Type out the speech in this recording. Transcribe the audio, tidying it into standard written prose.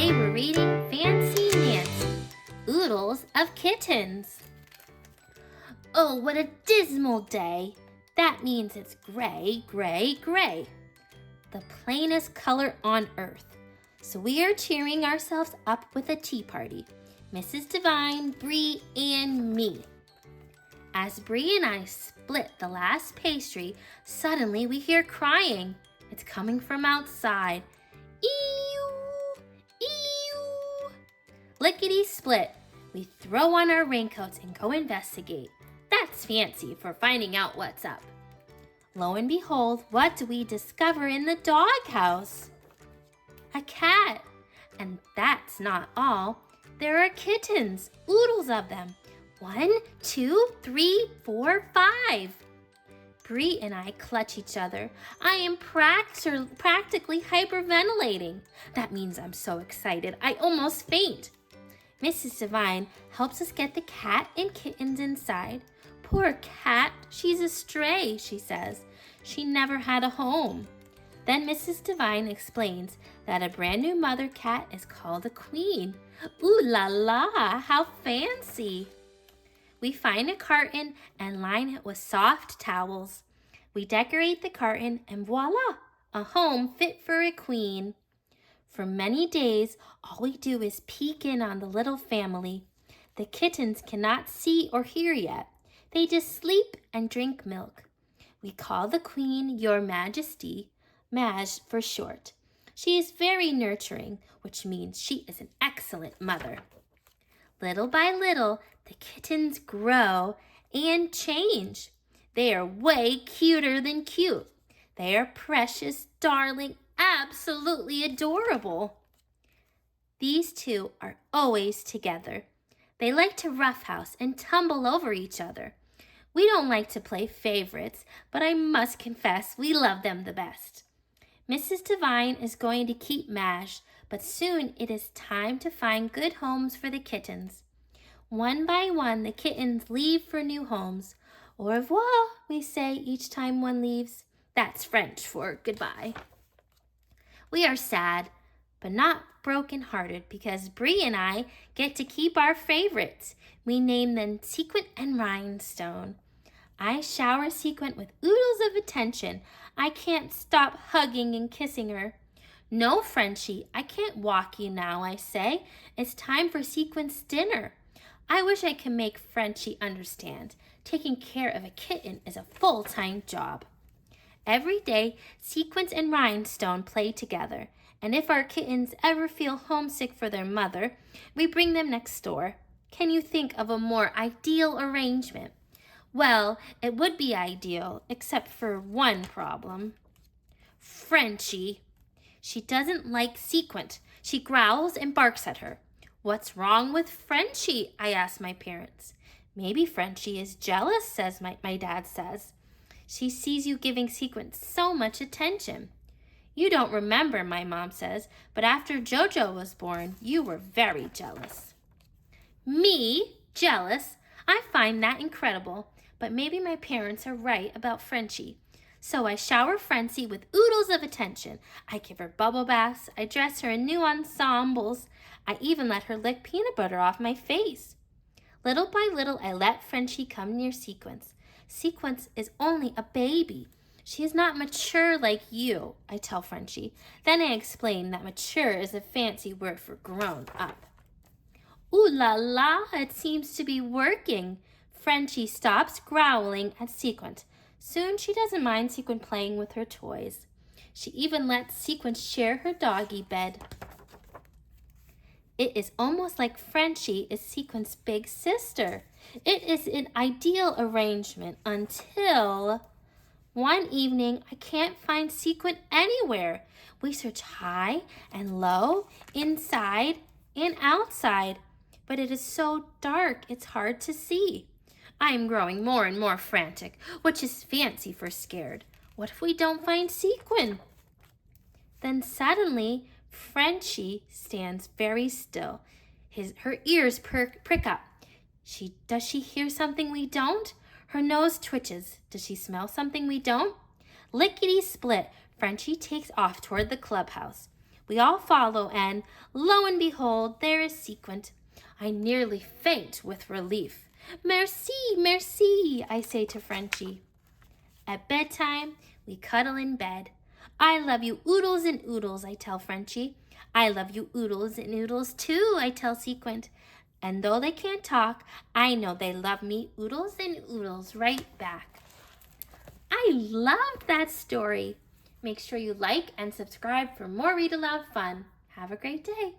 Today we're reading Fancy Nancy, Oodles of Kittens. Oh, what a dismal day. That means it's gray, gray, gray. The plainest color on earth. So we are cheering ourselves up with a tea party. Mrs. Devine, Bree, and me. As Bree and I split the last pastry, suddenly we hear crying. It's coming from outside. Eew! Eew! Lickety-split. We throw on our raincoats and go investigate. That's fancy for finding out what's up. Lo and behold, what do we discover in the doghouse? A cat. And that's not all. There are kittens, oodles of them. 1, 2, 3, 4, 5. Bree and I clutch each other. I am practically hyperventilating. That means I'm so excited, I almost faint. Mrs. Devine helps us get the cat and kittens inside. Poor cat, she's a stray, she says. She never had a home. Then Mrs. Devine explains that a brand new mother cat is called a queen. Ooh la la, how fancy. We find a carton and line it with soft towels. We decorate the carton and voila, a home fit for a queen. For many days, all we do is peek in on the little family. The kittens cannot see or hear yet. They just sleep and drink milk. We call the queen Your Majesty, Maj for short. She is very nurturing, which means she is an excellent mother. Little by little, the kittens grow and change. They are way cuter than cute. They are precious, darling, absolutely adorable. These two are always together. They like to roughhouse and tumble over each other. We don't like to play favorites, but I must confess we love them the best. Mrs. Devine is going to keep Maj, but soon it is time to find good homes for the kittens. One by one, the kittens leave for new homes. Au revoir, we say each time one leaves. That's French for goodbye. We are sad, but not broken-hearted because Bree and I get to keep our favorites. We name them Sequin and Rhinestone. I shower Sequin with oodles of attention. I can't stop hugging and kissing her. No, Frenchy, I can't walk you now, I say. It's time for Sequin's dinner. I wish I could make Frenchy understand. Taking care of a kitten is a full-time job. Every day, Sequin and Rhinestone play together, and if our kittens ever feel homesick for their mother, we bring them next door. Can you think of a more ideal arrangement? Well, it would be ideal, except for one problem. Frenchy. She doesn't like Sequin. She growls and barks at her. What's wrong with Frenchy? I ask my parents. Maybe Frenchy is jealous, says my dad says. She sees you giving Sequin so much attention. You don't remember, my mom says, but after Jojo was born, you were very jealous. Me? Jealous? I find that incredible, but maybe my parents are right about Frenchy. So I shower Frenchy with oodles of attention. I give her bubble baths. I dress her in new ensembles. I even let her lick peanut butter off my face. Little by little, I let Frenchy come near Sequin. Sequin is only a baby. She is not mature like you, I tell Frenchy. Then I explain that mature is a fancy word for grown up. Ooh la la, it seems to be working. Frenchy stops growling at Sequin. Soon she doesn't mind Sequin playing with her toys. She even lets Sequin share her doggy bed. It is almost like Frenchy is Sequin's big sister. It is an ideal arrangement until one evening I can't find Sequin anywhere. We search high and low, inside and outside, but it is so dark it's hard to see. I am growing more and more frantic, which is fancy for scared. What if we don't find Sequin? Then suddenly, Frenchy stands very still. Her ears prick up. Does she hear something we don't? Her nose twitches. Does she smell something we don't? Lickety-split, Frenchy takes off toward the clubhouse. We all follow, and lo and behold, there is Sequent. I nearly faint with relief. Merci, merci, I say to Frenchy. At bedtime, we cuddle in bed. I love you, Oodles and Oodles, I tell Frenchy. I love you, Oodles and Oodles, too, I tell Sequent. And though they can't talk, I know they love me, Oodles and Oodles, right back. I love that story. Make sure you like and subscribe for more Read Aloud fun. Have a great day.